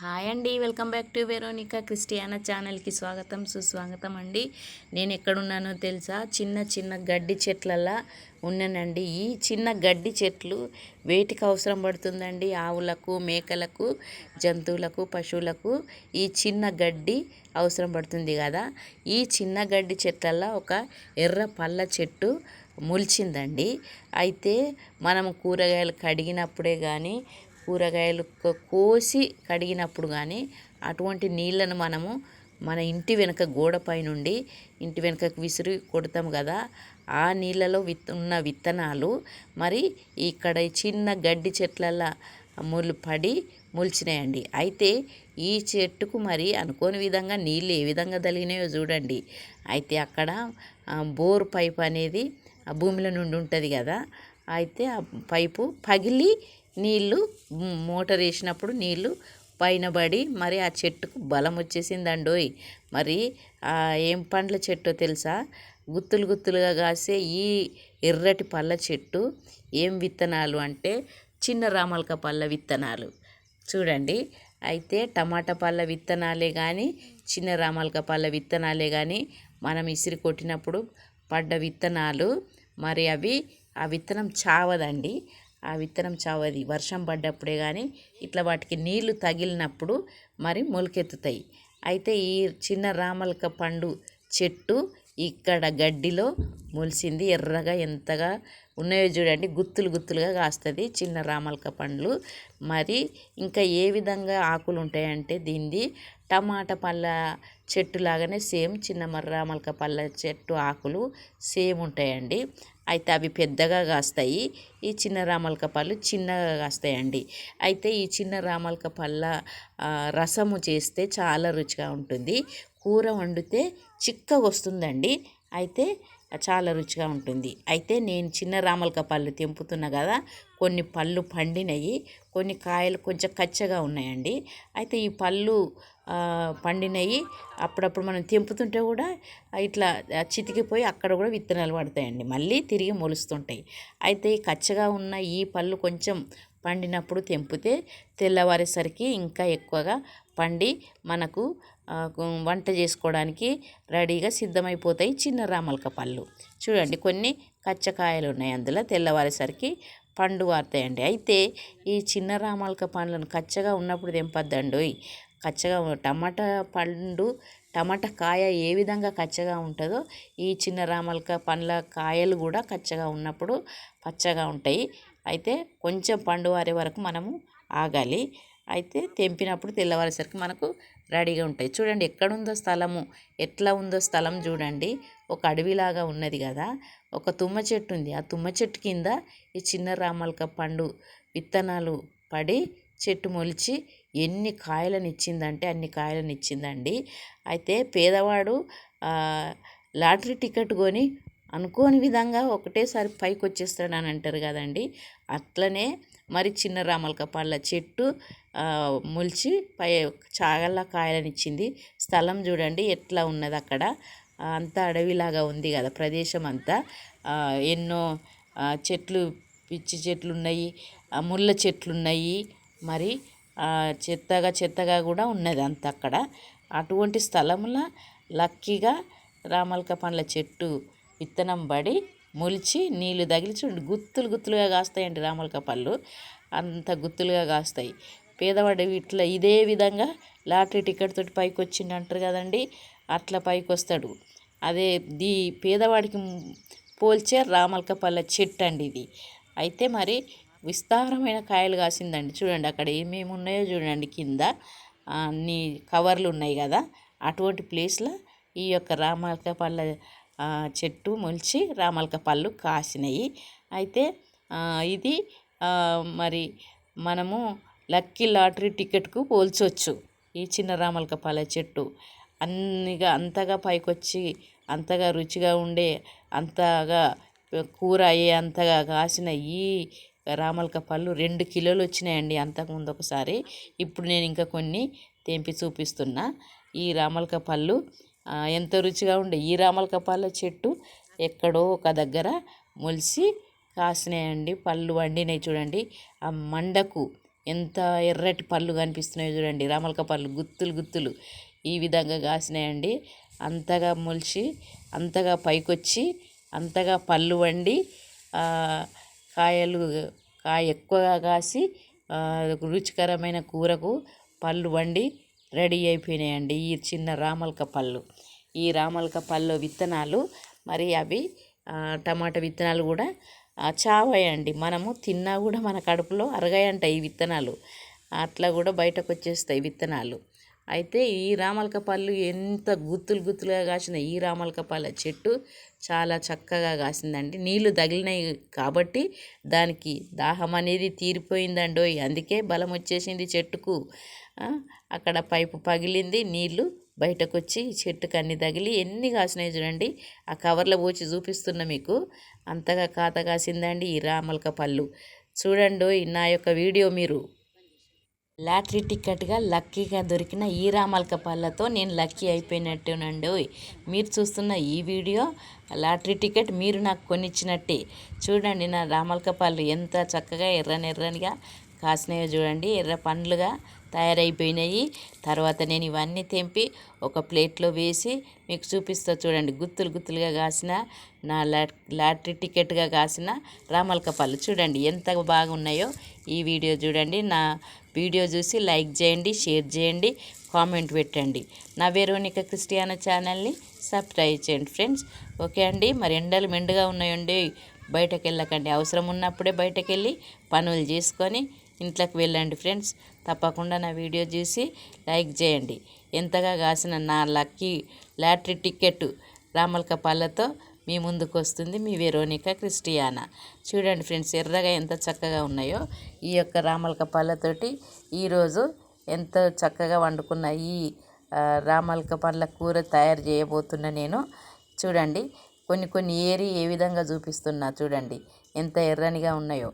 Hi అండి, welcome back to Veronica Christiana ఛానల్కి స్వాగతం సుస్వాగతం అండి. నేను ఎక్కడున్నానో తెలుసా? చిన్న చిన్న గడ్డి చెట్లలా ఉన్నానండి. ఈ చిన్న గడ్డి చెట్లు వేటికి అవసరం పడుతుందండి? ఆవులకు, మేకలకు, జంతువులకు, పశువులకు ఈ చిన్న గడ్డి అవసరం పడుతుంది కదా. ఈ చిన్న గడ్డి చెట్లల్లో ఒక ఎర్ర పళ్ళ చెట్టు మొలిచిందండి. అయితే మనం కూరగాయలు కడిగినప్పుడే కానీ, కూరగాయలు కోసి కడిగినప్పుడు కానీ అటువంటి నీళ్ళను మనము మన ఇంటి వెనుక గోడపై నుండి ఇంటి వెనుకకు విసిరి కొడతాం కదా. ఆ నీళ్ళలో ఉన్న విత్తనాలు మరి ఇక్కడ చిన్న గడ్డి చెట్లల్లో పడి మొలిచినాయండి. అయితే ఈ చెట్టుకు మరి అనుకోని విధంగా నీళ్ళు ఏ విధంగా తగిలినాయో చూడండి. అయితే అక్కడ బోర్ పైప్ అనేది ఆ భూమిలో నుండి ఉంటుంది కదా. అయితే ఆ పైపు పగిలి నీళ్ళు మోటార్ వేసినప్పుడు నీళ్ళు పైన పడి మరి ఆ చెట్టుకు బలం వచ్చేసిందండోయ్. మరి ఏం పండ్ల చెట్టో తెలుసా? గుత్తులు గుత్తులుగా కాసే ఈ ఎర్రటి పళ్ళ చెట్టు ఏం విత్తనాలు అంటే చిన్న రామలక పళ్ళ విత్తనాలు చూడండి. అయితే టమాటా పళ్ళ విత్తనాలే కానీ, చిన్న రామలక పళ్ళ విత్తనాలే కానీ మనం ఇసిరి కొట్టినప్పుడు పడ్డ విత్తనాలు. మరి ఆ విత్తనం చావదండి. ఆ విత్తనం చావది వర్షం పడ్డప్పుడే కానీ ఇట్లా వాటికి నీళ్లు తగిలినప్పుడు మరి మొలకెత్తుతాయి. అయితే ఈ చిన్న రామలక పండు చెట్టు ఇక్కడ గడ్డిలో మొలిసింది. ఎర్రగా ఎంతగా ఉన్నాయో చూడండి. గుత్తులు గుత్తులుగా కాస్తుంది చిన్న రామలక పండ్లు. మరి ఇంకా ఏ విధంగా ఆకులు ఉంటాయంటే దీనిది టమాటా పళ్ళ చెట్టు లాగానే సేమ్ చిన్న రామలక పళ్ళ చెట్టు ఆకులు సేమ్ ఉంటాయండి. అయితే అవి పెద్దగా కాస్తాయి. ఈ చిన్న రామలక పళ్ళు చిన్నగా కాస్తాయండి. అయితే ఈ చిన్న రామలక పళ్ళ రసము చేస్తే చాలా రుచిగా ఉంటుంది. కూర వండితే చిక్కగా వస్తుందండి. అయితే చాలా రుచిగా ఉంటుంది. అయితే నేను చిన్న రామలక పళ్ళు తెంపుతున్నా కదా. కొన్ని పళ్ళు పండినవి, కొన్ని కాయలు కొంచెం కచ్చగా ఉన్నాయండి. అయితే ఈ పళ్ళు పండినవి అప్పుడప్పుడు మనం తెంపుతుంటే కూడా ఇట్లా చితికిపోయి అక్కడ కూడా విత్తనాలు పడతాయండి. మళ్ళీ తిరిగి మొలుస్తుంటాయి. అయితే ఈ కచ్చగా ఉన్న ఈ పళ్ళు కొంచెం పండినప్పుడు తెంపితే తెల్లవారేసరికి ఇంకా ఎక్కువగా పండి మనకు వంట చేసుకోవడానికి రెడీగా సిద్ధమైపోతాయి చిన్న రామలక పళ్ళు. చూడండి, కొన్ని కచ్చకాయలు ఉన్నాయి అందులో. తెల్లవారేసరికి పండు వారుతాయండి. అయితే ఈ చిన్న రామలక పండ్లను కచ్చగా ఉన్నప్పుడు తెంపద్దండి. కచ్చగా టమాటా కాయ ఏ విధంగా కచ్చగా ఉంటుందో ఈ చిన్న రామలక పండ్ల కాయలు కూడా కచ్చగా ఉన్నప్పుడు పచ్చగా ఉంటాయి. అయితే కొంచెం పండు వారే వరకు మనము ఆగాలి. అయితే తెంపినప్పుడు తెల్లవారేసరికి మనకు రెడీగా ఉంటాయి. చూడండి ఎక్కడుందో స్థలము, ఎట్లా ఉందో స్థలం చూడండి. ఒక అడవిలాగా ఉన్నది కదా. ఒక తుమ్మ చెట్టు ఉంది. ఆ తుమ్మ చెట్టు కింద ఈ చిన్న రామలక పండు విత్తనాలు పడి చెట్టు మొలిచి ఎన్ని కాయలను ఇచ్చిందంటే అన్ని కాయలను ఇచ్చిందండి. అయితే పేదవాడు లాటరీ టికెట్ కొని అనుకోని విధంగా ఒకటేసారి పైకి వచ్చేస్తాడని అంటారు కదండి. అట్లనే మరి చిన్న రామలక పళ్ళ చెట్టు మొలిచి చాలా కాయలను ఇచ్చింది. స్థలం చూడండి ఎట్లా ఉన్నది. అక్కడ అంతా అడవిలాగా ఉంది కదా ప్రదేశం అంతా. ఎన్నో చెట్లు, పిచ్చి చెట్లు ఉన్నాయి, ముళ్ళ చెట్లు ఉన్నాయి. మరి చెత్తగా కూడా ఉన్నది అంత అక్కడ. అటువంటి స్థలంలో లక్కీగా రామలక పండ్ల చెట్టు విత్తనం పడి మొలిచి నీళ్ళు తగిలి చూడండి గుత్తులు గుత్తులుగా కాస్తాయండి రామలక పళ్ళు. అంత గుత్తులుగా కాస్తాయి. పేదవాడు ఇట్లా ఇదే విధంగా లాటరీ టికెట్ తోటి పైకి వచ్చిండు అంటారు కదండి. అట్లా పైకి వస్తాడు. అదే పేదవాడికి పోల్చే రామలక పళ్ళ చెట్టు అండి ఇది. అయితే మరి విస్తారమైన కాయలు కాసిందండి. చూడండి అక్కడ ఏమేమి ఉన్నాయో చూడండి. కింద అన్ని కవర్లు ఉన్నాయి కదా. అటువంటి ప్లేస్లో ఈ యొక్క రామలక పళ్ళ చెట్టు మొలిచి రామలక పళ్ళు కాసినాయి. అయితే ఇది మరి మనము లక్కీ లాటరీ టికెట్కు పోల్చవచ్చు. ఈ చిన్న రామలక పళ్ళ చెట్టు అంతగా పైకొచ్చి అంతగా రుచిగా ఉండే, అంతగా కూర అయ్యే అంతగా కాసిన ఈ రామలక పళ్ళు 2 కిలోలు వచ్చినాయండి అంతకుముందు ఒకసారి. ఇప్పుడు నేను ఇంకా కొన్ని తెంపి చూపిస్తున్నా. ఈ రామలక పళ్ళు ఎంతో రుచిగా ఉండే ఈ రామలక పళ్ళ చెట్టు ఎక్కడో ఒక దగ్గర మొలిసి కాసినాయండి. పళ్ళు వండినాయి చూడండి. ఆ మండకు ఎంత ఎర్రటి పళ్ళు కనిపిస్తున్నాయో చూడండి. రామలక పళ్ళు గుత్తులు గుత్తులు ఈ విధంగా కాసినాయండి. అంతగా మొలిచి అంతగా పైకొచ్చి అంతగా పళ్ళు వండి కాయ ఎక్కువగా కాసి రుచికరమైన కూరకు పళ్ళు వండి రెడీ అయిపోయినాయండి ఈ చిన్న రామలక పళ్ళు. ఈ రామలక పళ్ళు విత్తనాలు మరి అవి టమాటా విత్తనాలు కూడా చావాయండి. మనము తిన్నా కూడా మన కడుపులో అరగాయంట ఈ విత్తనాలు. అట్లా కూడా బయటకు వచ్చేస్తాయి విత్తనాలు. అయితే ఈ రామలక పళ్ళు ఎంత గుత్తులు గుత్తులుగా కాసిన ఈ రామలక పళ్ళ చెట్టు చాలా చక్కగా కాసిందండి. నీళ్లు తగిలినాయి కాబట్టి దానికి దాహం అనేది తీరిపోయిందండోయ్. అందుకే బలం వచ్చేసింది చెట్టుకు. అక్కడ పైపు పగిలింది, నీళ్లు బయటకు వచ్చి చెట్టుకు అన్ని తగిలి ఎన్ని కాసినాయి చూడండి. ఆ కవర్లో పోచి చూపిస్తున్నా మీకు. అంతగా కాత కాసిందండి ఈ రామలక పళ్ళు. చూడండి నా యొక్క వీడియో మీరు లాటరీ టికెట్గా లక్కీగా దొరికిన ఈ రామలక పళ్ళతో నేను లక్కీ అయిపోయినట్టునండి. మీరు చూస్తున్న ఈ వీడియో లాటరీ టికెట్ మీరు నాకు కొనిచ్చినట్టే. చూడండి నా రామలక పళ్ళు ఎంత చక్కగా ఎర్రనిగా కాసినాయో చూడండి. ఎర్ర పండ్లుగా తయారైపోయినాయి. తర్వాత నేను ఇవన్నీ తెంపి ఒక ప్లేట్లో వేసి మీకు చూపిస్తా చూడండి. గుత్తులు గుత్తులుగా కాసిన నా లాటరీ టికెట్గా కాసిన రామలక పళ్ళు చూడండి ఎంత బాగున్నాయో. ఈ వీడియో చూడండి. నా వీడియో చూసి లైక్ చేయండి, షేర్ చేయండి, కామెంట్ పెట్టండి. నా వెరోనికా క్రిస్టియానా ఛానల్ని సబ్స్క్రైబ్ చేయండి ఫ్రెండ్స్. ఓకే అండి. మరి ఎండలు మెండుగా ఉన్నాయండి. బయటకు వెళ్ళకండి. అవసరం ఉన్నప్పుడే బయటకు వెళ్ళి పనులు చేసుకొని ఇంట్లోకి వెళ్ళండి ఫ్రెండ్స్. తప్పకుండా నా వీడియో చూసి లైక్ చేయండి. ఎంతగా కాసిన నా లక్కీ లాటరీ టికెట్ రామలక పళ్ళతో మీ ముందుకు వస్తుంది మీ వెరోనికా క్రిస్టియానా. చూడండి ఫ్రెండ్స్ ఎర్రగా ఎంత చక్కగా ఉన్నాయో. ఈ యొక్క రామలక పళ్ళతోటి ఈరోజు ఎంతో చక్కగా వండుకున్న ఈ రామలక పళ్ళ కూర తయారు చేయబోతున్నా నేను. చూడండి కొన్ని ఏరి ఏ విధంగా చూపిస్తున్నా చూడండి ఎంత ఎర్రనిగా ఉన్నాయో.